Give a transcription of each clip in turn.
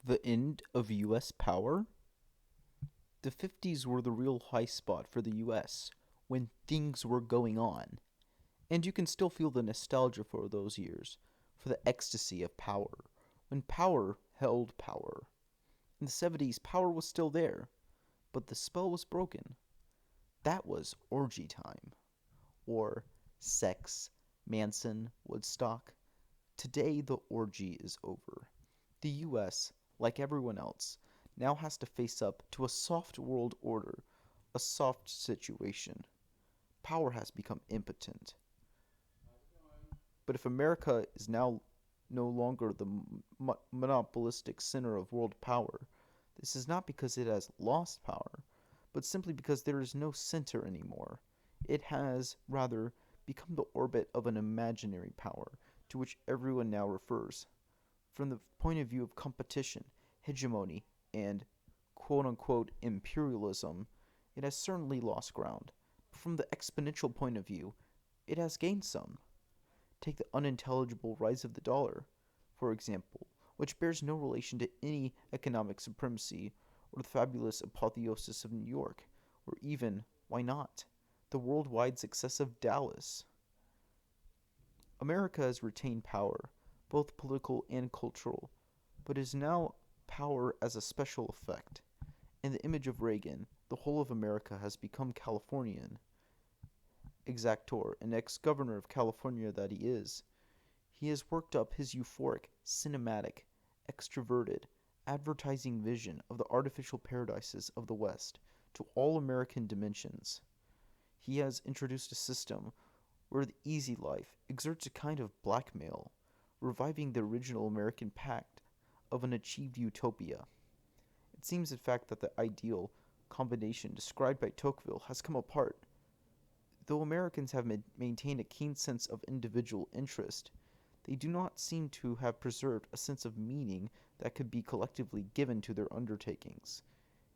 The end of U.S. power? The 50s were the real high spot for the U.S. when things were going on. And you can still feel the nostalgia for those years, for the ecstasy of power, when power held power. In the 70s, power was still there, but the spell was broken. That was orgy time. Or sex, Manson, Woodstock. Today, the orgy is over. The US, like everyone else, now has to face up to a soft world order, a soft situation. Power has become impotent. But if America is now no longer the monopolistic center of world power, this is not because it has lost power, but simply because there is no center anymore. It has, rather, become the orbit of an imaginary power to which everyone now refers. From the point of view of competition, hegemony, and quote unquote imperialism, it has certainly lost ground. But from the exponential point of view, it has gained some. Take the unintelligible rise of the dollar, for example, which bears no relation to any economic supremacy, or the fabulous apotheosis of New York, or even, why not, the worldwide success of Dallas. America has retained power, both political and cultural, but is now power as a special effect. In the image of Reagan, the whole of America has become Californian, exactor and ex governor of California that he is. He has worked up his euphoric, cinematic, extroverted, advertising vision of the artificial paradises of the West to all American dimensions. He has introduced a system where the easy life exerts a kind of blackmail, reviving the original American pact of an achieved utopia. It seems, in fact, that the ideal combination described by Tocqueville has come apart. Though Americans have maintained a keen sense of individual interest, they do not seem to have preserved a sense of meaning that could be collectively given to their undertakings.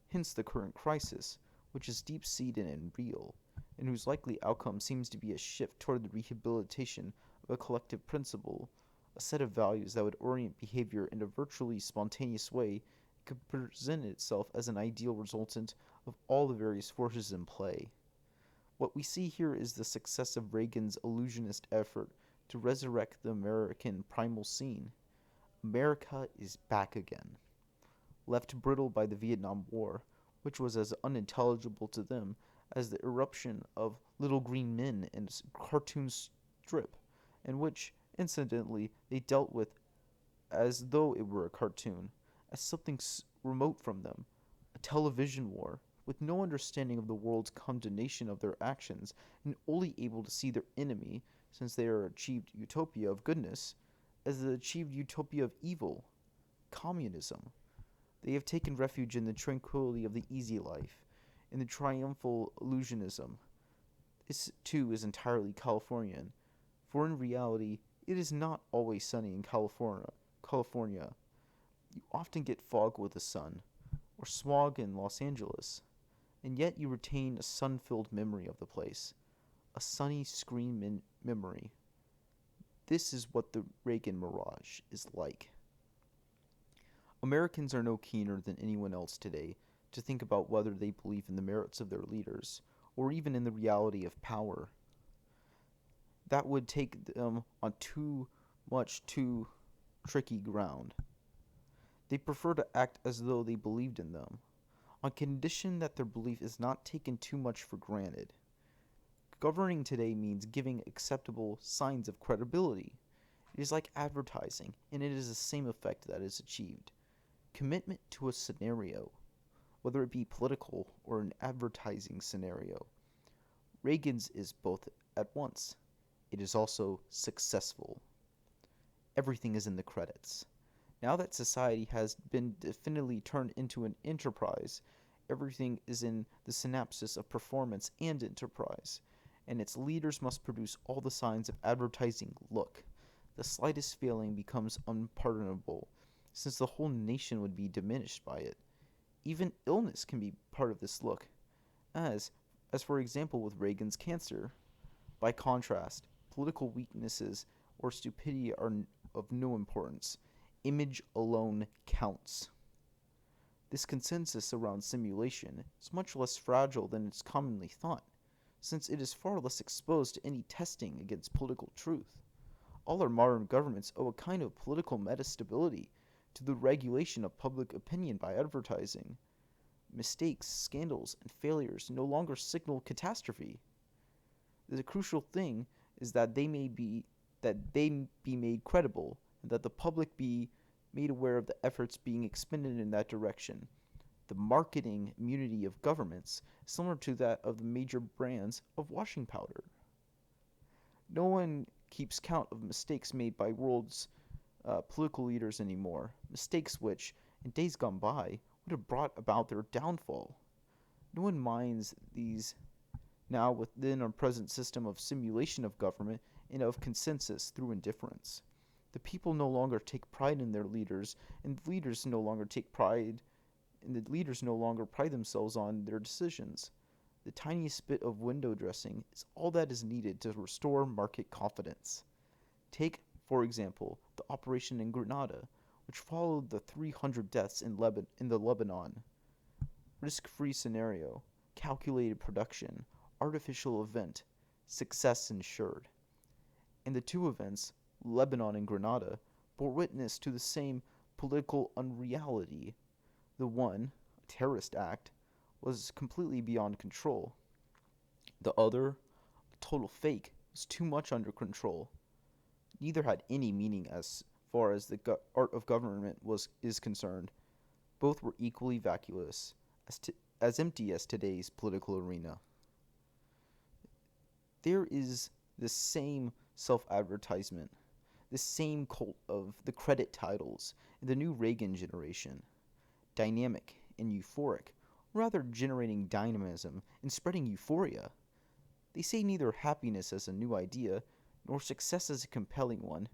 Hence the current crisis, which is deep seated and real, and whose likely outcome seems to be a shift toward the rehabilitation of a collective principle, a set of values that would orient behavior in a virtually spontaneous way and could present itself as an ideal resultant of all the various forces in play. What we see here is the success of Reagan's illusionist effort to resurrect the American primal scene. America is back again. Left brittle by the Vietnam War, which was as unintelligible to them as the eruption of little green men in a cartoon strip, and which, incidentally, they dealt with as though it were a cartoon, as something remote from them, a television war, with no understanding of the world's condemnation of their actions, and only able to see their enemy, since they are achieved utopia of goodness, as the achieved utopia of evil, communism. They have taken refuge in the tranquility of the easy life, in the triumphal illusionism. This, too, is entirely Californian, for in reality, it is not always sunny in California. You often get fog with the sun, or smog in Los Angeles, and yet you retain a sun filled memory of the place, a sunny screen memory. This is what the Reagan mirage is like. Americans are no keener than anyone else today to think about whether they believe in the merits of their leaders, or even in the reality of power. That would take them on too tricky ground. They prefer to act as though they believed in them, on condition that their belief is not taken too much for granted. Governing today means giving acceptable signs of credibility. It is like advertising, and it is the same effect that is achieved. Commitment to a scenario, whether it be political or an advertising scenario. Reagan's is both at once. It is also successful. Everything is in the credits. Now that society has been definitively turned into an enterprise, everything is in the synapses of performance and enterprise, and its leaders must produce all the signs of advertising look. The slightest failing becomes unpardonable, since the whole nation would be diminished by it. Even illness can be part of this look, as, as for example with Reagan's cancer. By contrast, political weaknesses or stupidity are of no importance. Image alone counts. This consensus around simulation is much less fragile than is commonly thought, since it is far less exposed to any testing against political truth. All our modern governments owe a kind of political metastability to the regulation of public opinion by advertising. Mistakes, scandals, and failures no longer signal catastrophe. The crucial thing is that they be made credible and that the public be made aware of the efforts being expended in that direction. The marketing immunity of governments is similar to that of the major brands of washing powder. No one keeps count of mistakes made by world's political leaders anymore, mistakes which, in days gone by, would have brought about their downfall. No one minds these now within our present system of simulation of government and of consensus through indifference. The people no longer take pride in their leaders, and the leaders no longer pride themselves on their decisions. The tiniest bit of window dressing is all that is needed to restore market confidence. Take, for example, the operation in Grenada, which followed the 300 deaths in the Lebanon. Risk-free scenario, calculated production, artificial event, success ensured. And the two events, Lebanon and Grenada, bore witness to the same political unreality. The one, a terrorist act, was completely beyond control. The other, a total fake, was too much under control. Neither had any meaning as far as the art of government is concerned. Both were equally vacuous, as empty as today's political arena. There is this same self-advertisement, this same cult of the credit titles in the new Reagan generation. Dynamic and euphoric, rather generating dynamism and spreading euphoria. They say neither happiness as a new idea, nor success as a compelling one,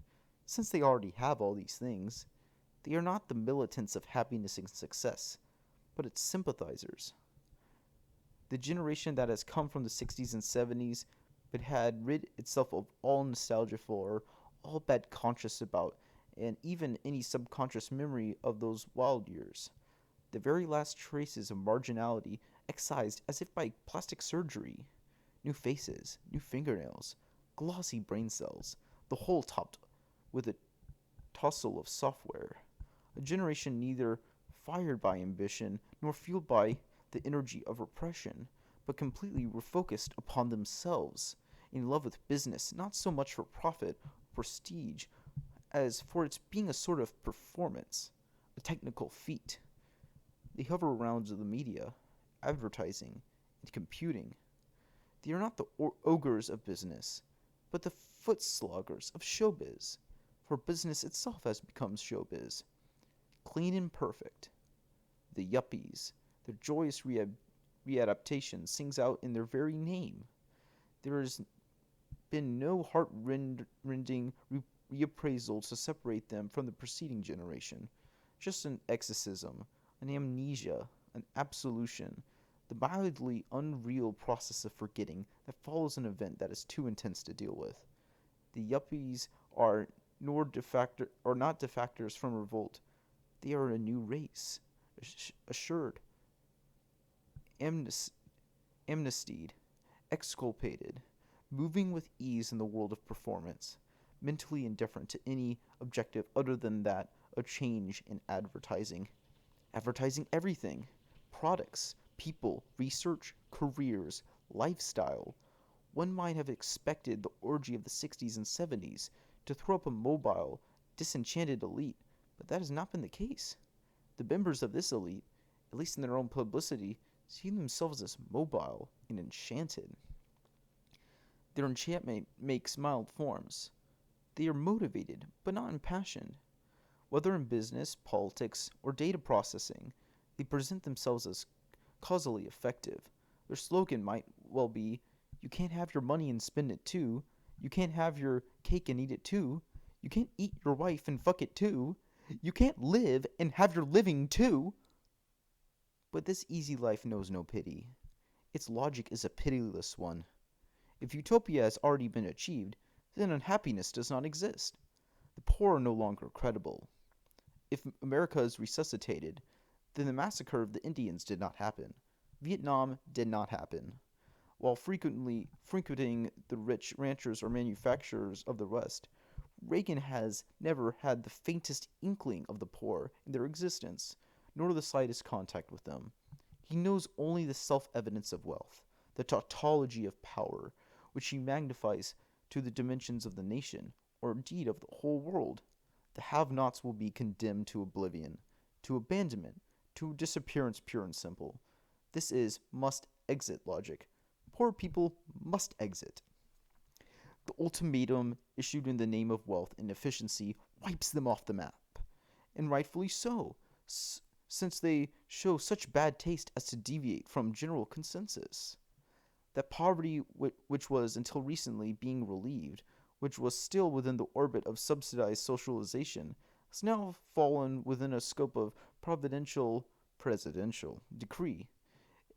since they already have all these things. They are not the militants of happiness and success, but its sympathizers. The generation that has come from the 60s and 70s, but had rid itself of all nostalgia for, all bad conscience about, and even any subconscious memory of those wild years. The very last traces of marginality excised as if by plastic surgery. New faces, new fingernails, glossy brain cells, the whole topped with a tussle of software. A generation neither fired by ambition nor fueled by the energy of repression, but completely refocused upon themselves, in love with business, not so much for profit or prestige as for its being a sort of performance, a technical feat. They hover around the media, advertising, and computing. They are not the ogres of business, but the foot sloggers of showbiz, for business itself has become showbiz. Clean and perfect. The yuppies, their joyous readaptation sings out in their very name. There has been no heart-rending reappraisal to separate them from the preceding generation, just an exorcism, an amnesia, an absolution, the mildly unreal process of forgetting that follows an event that is too intense to deal with. The yuppies are not defectors from revolt. They are a new race, assured, amnestied, exculpated, moving with ease in the world of performance, mentally indifferent to any objective other than that of change in advertising. Advertising everything: products, people, research, careers, lifestyle. One might have expected the orgy of the 60s and 70s to throw up a mobile, disenchanted elite, but that has not been the case. The members of this elite, at least in their own publicity, see themselves as mobile and enchanted. Their enchantment makes mild forms. They are motivated, but not impassioned. Whether in business, politics, or data processing, they present themselves as causally effective. Their slogan might well be, "You can't have your money and spend it too. You can't have your cake and eat it too. You can't eat your wife and fuck it too. You can't live and have your living too." But this easy life knows no pity. Its logic is a pitiless one. If utopia has already been achieved, then unhappiness does not exist. The poor are no longer credible. If America is resuscitated, then the massacre of the Indians did not happen. Vietnam did not happen. While frequently frequenting the rich ranchers or manufacturers of the West, Reagan has never had the faintest inkling of the poor in their existence, nor the slightest contact with them. He knows only the self evidence of wealth, the tautology of power, which he magnifies to the dimensions of the nation, or indeed of the whole world. The have nots will be condemned to oblivion, to abandonment, to disappearance pure and simple. This is must exit logic. Poor people must exit. The ultimatum issued in the name of wealth and efficiency wipes them off the map. And rightfully so, since they show such bad taste as to deviate from general consensus. That poverty, which was until recently being relieved, which was still within the orbit of subsidized socialization, has now fallen within a scope of presidential decree.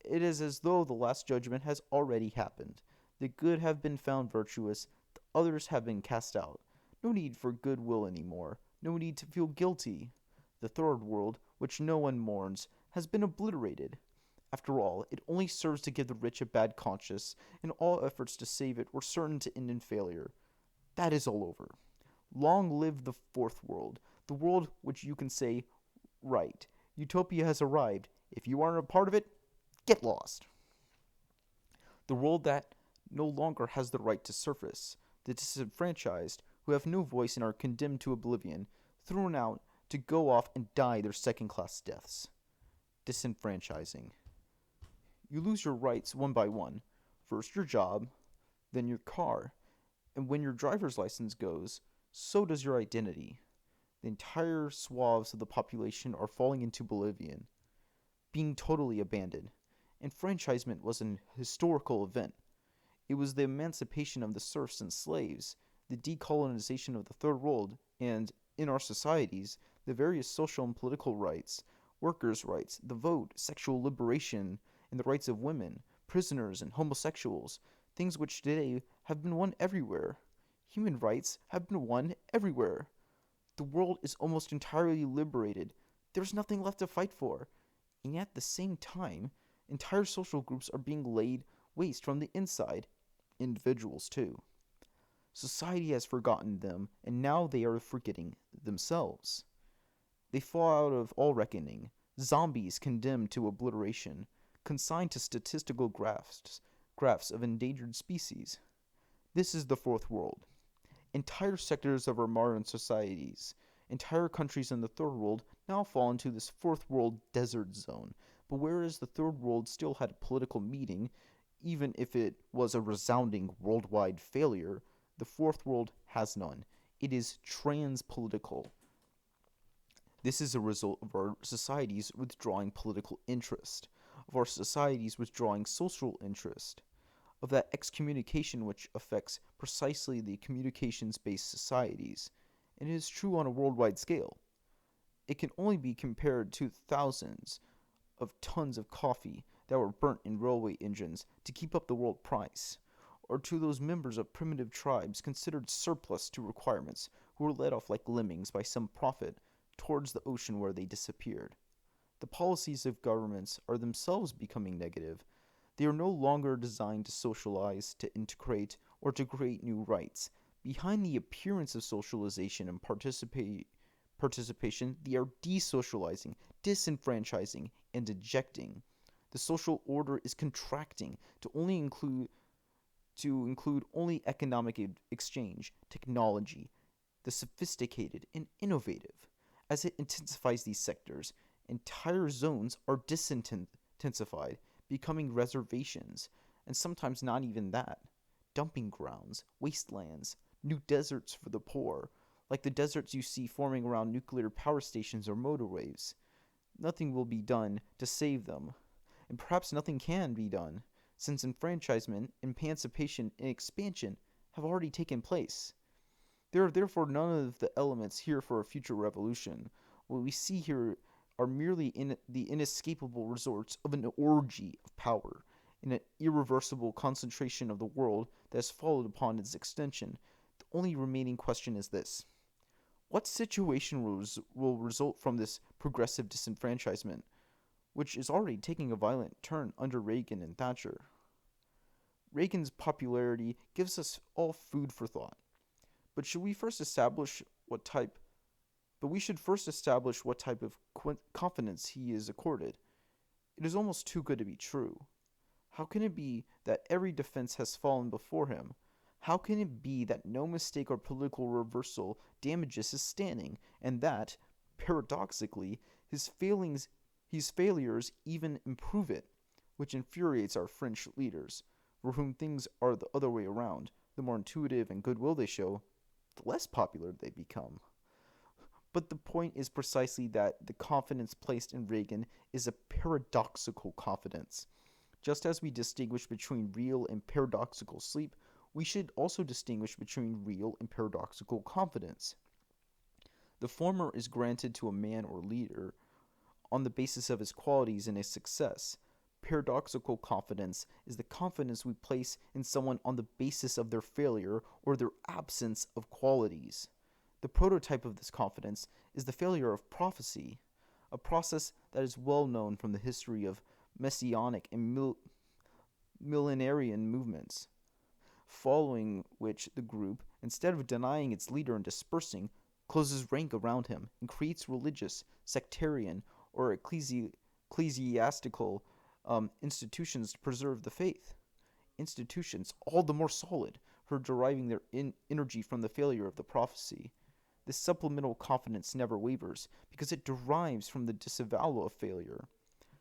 It is as though the last judgment has already happened. The good have been found virtuous, the others have been cast out. No need for goodwill any more, no need to feel guilty. The third world, which no one mourns, has been obliterated. After all, it only serves to give the rich a bad conscience, and all efforts to save it were certain to end in failure. That is all over. Long live the fourth world, the world which you can say, right, utopia has arrived. If you aren't a part of it, get lost. The world that no longer has the right to surface, the disenfranchised, who have no voice and are condemned to oblivion, thrown out to go off and die their second class deaths. Disenfranchising. You lose your rights one by one. First your job, then your car, and when your driver's license goes, so does your identity. The entire swaths of the population are falling into oblivion, being totally abandoned. Enfranchisement was an historical event. It was the emancipation of the serfs and slaves, the decolonization of the Third World, and, in our societies, the various social and political rights, workers' rights, the vote, sexual liberation, and the rights of women, prisoners, and homosexuals, things which today have been won everywhere. Human rights have been won everywhere. The world is almost entirely liberated. There's nothing left to fight for. And yet, at the same time, entire social groups are being laid waste from the inside. Individuals, too. Society has forgotten them, and now they are forgetting themselves. They fall out of all reckoning, zombies condemned to obliteration, consigned to statistical graphs of endangered species. This is the fourth world. Entire sectors of our modern societies, entire countries in the third world now fall into this fourth world desert zone. But whereas the third world still had a political meeting, even if it was a resounding worldwide failure, the fourth world has none. It is trans-political. This is a result of our societies withdrawing political interest, of our societies withdrawing social interest, of that excommunication which affects precisely the communications-based societies, and it is true on a worldwide scale. It can only be compared to thousands of tons of coffee that were burnt in railway engines to keep up the world price, or to those members of primitive tribes considered surplus to requirements who were led off like lemmings by some prophet towards the ocean where they disappeared. The policies of governments are themselves becoming negative. They are no longer designed to socialize, to integrate, or to create new rights. Behind the appearance of socialization and participation, they are desocializing, disenfranchising, and ejecting. The social order is contracting to include only economic exchange, technology, the sophisticated and innovative. As it intensifies these sectors, entire zones are disintensified, becoming reservations, and sometimes not even that. Dumping grounds, wastelands, new deserts for the poor, like the deserts you see forming around nuclear power stations or motorways. Nothing will be done to save them, and perhaps nothing can be done, since enfranchisement, emancipation, and expansion have already taken place. There are therefore none of the elements here for a future revolution. What we see here are merely the inescapable resorts of an orgy of power, in an irreversible concentration of the world that has followed upon its extension. The only remaining question is this: what situation will result from this progressive disenfranchisement? which is already taking a violent turn under Reagan and Thatcher. Reagan's popularity gives us all food for thought. But should we first establish what type but we should first establish what type of confidence he is accorded. It is almost too good to be true. How can it be that every defense has fallen before him? How can it be that no mistake or political reversal damages his standing, and that, paradoxically, his failures even improve it, which infuriates our French leaders, for whom things are the other way around. The more intuitive and goodwill they show, the less popular they become. But the point is precisely that the confidence placed in Reagan is a paradoxical confidence. Just as we distinguish between real and paradoxical sleep, we should also distinguish between real and paradoxical confidence. The former is granted to a man or leader on the basis of his qualities and his success. Paradoxical confidence is the confidence we place in someone on the basis of their failure or their absence of qualities. The prototype of this confidence is the failure of prophecy, a process that is well known from the history of messianic and millenarian movements, following which the group, instead of denying its leader and dispersing, closes rank around him and creates religious, sectarian, or ecclesiastical institutions to preserve the faith. Institutions all the more solid for deriving their energy from the failure of the prophecy. This supplemental confidence never wavers because it derives from the disavowal of failure.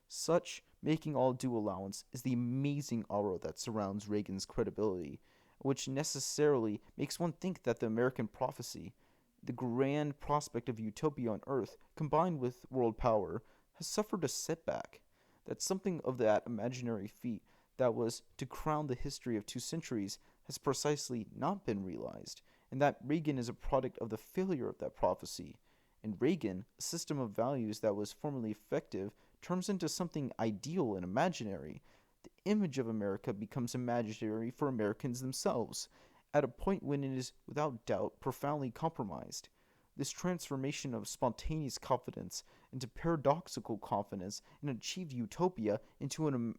Such, making all due allowance, is the amazing aura that surrounds Reagan's credibility, which necessarily makes one think that the American prophecy, the grand prospect of utopia on earth, combined with world power, has suffered a setback, that something of that imaginary feat that was to crown the history of 2 centuries has precisely not been realized, and that Reagan is a product of the failure of that prophecy. In Reagan, a system of values that was formerly effective turns into something ideal and imaginary. The image of America becomes imaginary for Americans themselves, at a point when it is without doubt profoundly compromised. This transformation of spontaneous confidence into paradoxical confidence and achieved utopia into an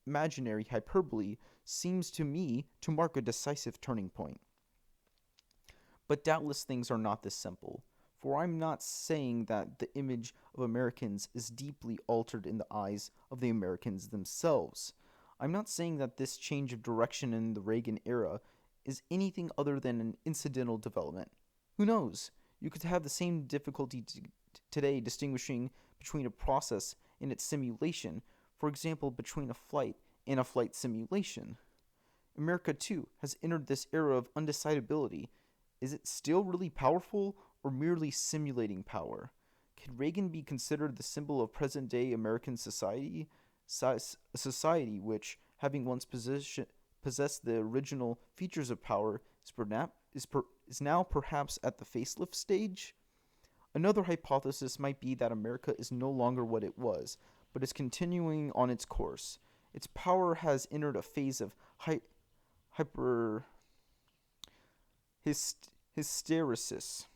imaginary hyperbole seems to me to mark a decisive turning point. But doubtless things are not this simple, for I'm not saying that the image of Americans is deeply altered in the eyes of the Americans themselves. I'm not saying that this change of direction in the Reagan era is anything other than an incidental development. Who knows? You could have the same difficulty today distinguishing between a process and its simulation, for example, between a flight and a flight simulation. America, too, has entered this era of undecidability. Is it still really powerful or merely simulating power? Can Reagan be considered the symbol of present day American society? A society which, having once possessed the original features of power, is now perhaps at the facelift stage? Another hypothesis might be that America is no longer what it was, but is continuing on its course. Its power has entered a phase of hyper hysteresis,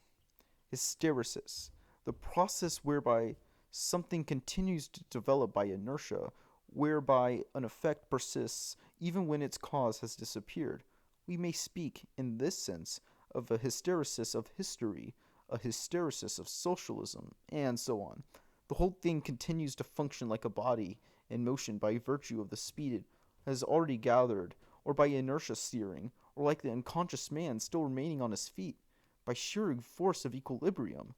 the process whereby something continues to develop by inertia, whereby an effect persists even when its cause has disappeared. We may speak, in this sense, of a hysteresis of history, a hysteresis of socialism, and so on. The whole thing continues to function like a body in motion by virtue of the speed it has already gathered, or by inertia steering, or like the unconscious man still remaining on his feet, by sheer force of equilibrium,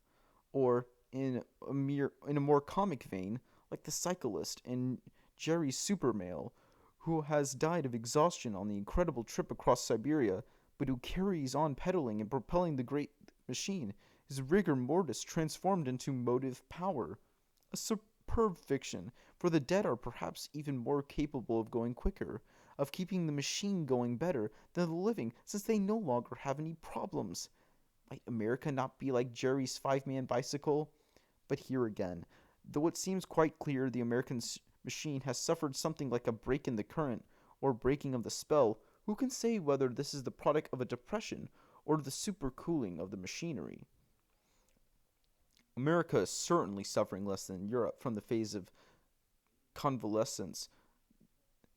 or in a more comic vein, like the cyclist in Jerry's Super Mail, who has died of exhaustion on the incredible trip across Siberia, but who carries on pedaling and propelling the great machine, his rigor mortis transformed into motive power. A superb fiction, for the dead are perhaps even more capable of going quicker, of keeping the machine going better than the living, since they no longer have any problems. Might America not be like Jerry's 5-man bicycle? But here again, though it seems quite clear the American machine has suffered something like a break in the current, or breaking of the spell, who can say whether this is the product of a depression or the supercooling of the machinery? America is certainly suffering less than Europe from the phase of convalescence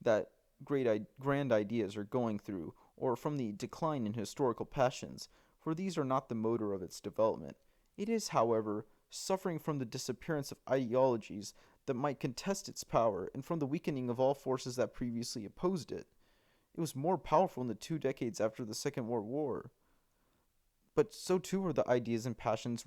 that grand ideas are going through, or from the decline in historical passions, for these are not the motor of its development. It is, however, suffering from the disappearance of ideologies that might contest its power, and from the weakening of all forces that previously opposed it. It was more powerful in the 2 decades after the Second World War, but so too were the ideas and passions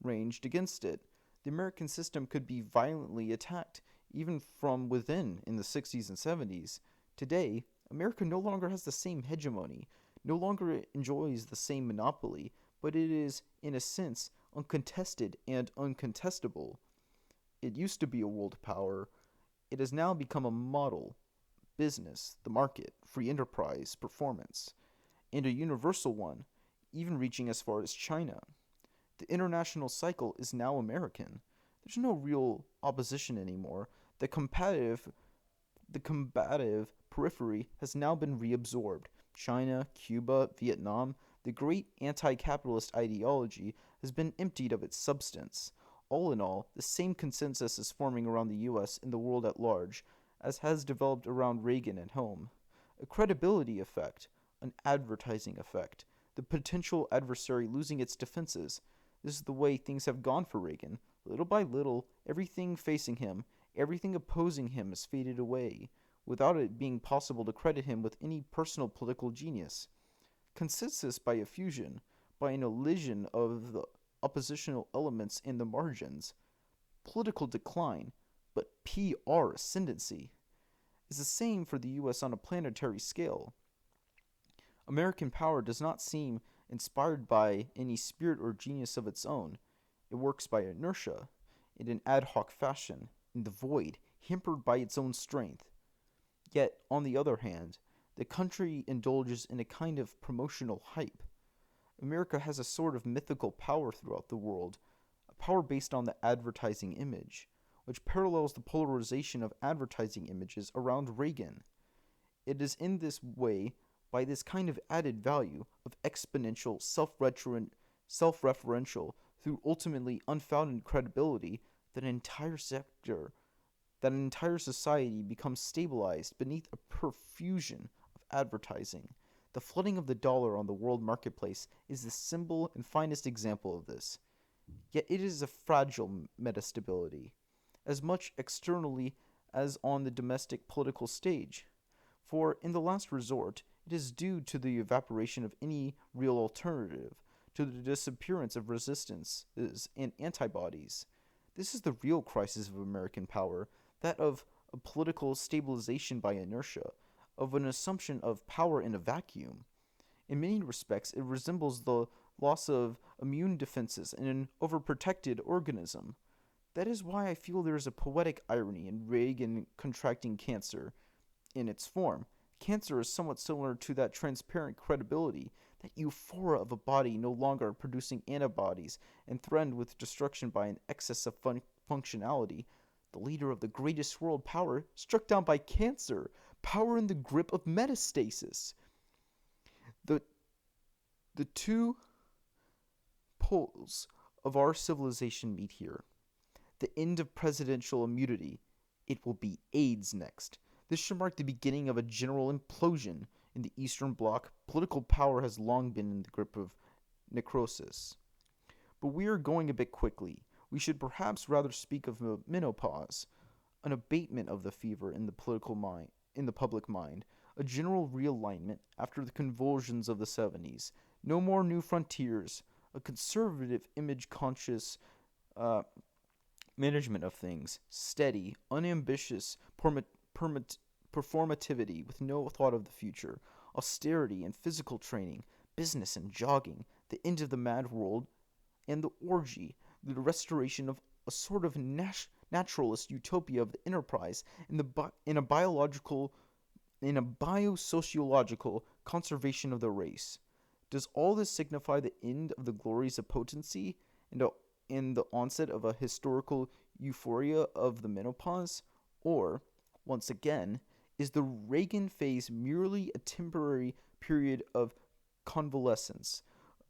ranged against it. The American system could be violently attacked, even from within, in the 60s and 70s. Today, America no longer has the same hegemony, no longer enjoys the same monopoly, but it is, in a sense, uncontested and uncontestable. It used to be a world power. It has now become a model: business, the market, free enterprise, performance, and a universal one, even reaching as far as China. The international cycle is now American. There's no real opposition anymore. The combative periphery has now been reabsorbed. China, Cuba, Vietnam, the great anti capitalist ideology has been emptied of its substance. All in all, the same consensus is forming around the US and the world at large as has developed around Reagan at home. A credibility effect, an advertising effect, the potential adversary losing its defenses. This is the way things have gone for Reagan. Little by little, everything facing him, everything opposing him has faded away, without it being possible to credit him with any personal political genius. Consensus by a fusion, by an elision of the oppositional elements in the margins. Political decline, but PR ascendancy, is the same for the US on a planetary scale. American power does not seem inspired by any spirit or genius of its own. It works by inertia, in an ad hoc fashion, in the void, hampered by its own strength. Yet, on the other hand, the country indulges in a kind of promotional hype. America has a sort of mythical power throughout the world, a power based on the advertising image, which parallels the polarization of advertising images around Reagan. It is in this way, by this kind of added value of exponential, self-referential, through ultimately unfounded credibility, that an entire society becomes stabilized beneath a profusion of advertising. The flooding of the dollar on the world marketplace is the symbol and finest example of this. Yet it is a fragile metastability, as much externally as on the domestic political stage. For, in the last resort, it is due to the evaporation of any real alternative, to the disappearance of resistances and antibodies. This is the real crisis of American power, that of a political stabilization by inertia, of an assumption of power in a vacuum. In many respects, it resembles the loss of immune defenses in an overprotected organism. That is why I feel there is a poetic irony in Reagan contracting cancer in its form. Cancer is somewhat similar to that transparent credibility, that euphoria of a body no longer producing antibodies and threatened with destruction by an excess of functionality. The leader of the greatest world power struck down by cancer, power in the grip of metastasis. The, the two poles of our civilization meet here. The end of presidential immunity. It will be AIDS next. This should mark the beginning of a general implosion in the Eastern Bloc. Political power has long been in the grip of necrosis. But we are going a bit quickly. We should perhaps rather speak of menopause, an abatement of the fever in the public mind, a general realignment after the convulsions of the 70s. No more new frontiers, a conservative image conscious management of things, steady, unambitious performativity with no thought of the future, austerity and physical training, business and jogging, the end of the mad world, and the orgy, the restoration of a sort of naturalist utopia of the enterprise in a biosociological conservation of the race. Does all this signify the end of the glories of potency and the onset of a historical euphoria of the menopause? Or, once again, is the Reagan phase merely a temporary period of convalescence,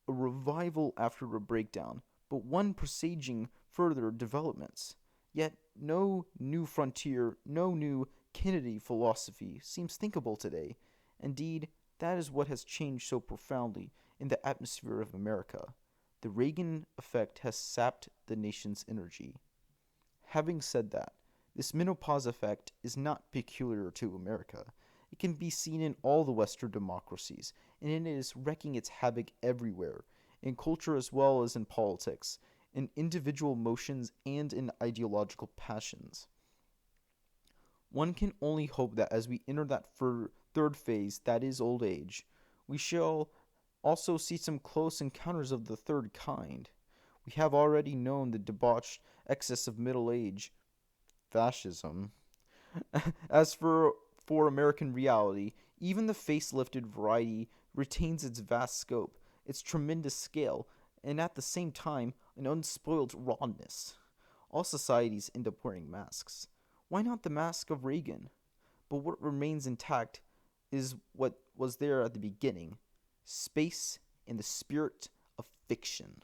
a revival after a breakdown, but one presaging further developments? Yet, no new frontier, no new Kennedy philosophy seems thinkable today. Indeed, that is what has changed so profoundly in the atmosphere of America. The Reagan effect has sapped the nation's energy. Having said that, this menopause effect is not peculiar to America. It can be seen in all the Western democracies, and it is wreaking its havoc everywhere, in culture as well as in politics, in individual motions and in ideological passions. One can only hope that as we enter that third phase, that is old age, we shall also see some close encounters of the third kind. We have already known the debauched excess of middle age, fascism. As for American reality, even the facelifted variety retains its vast scope, its tremendous scale, and at the same time an unspoiled rawness. All societies end up wearing masks. Why not the mask of Reagan? But what remains intact is what was there at the beginning: space and the spirit of fiction.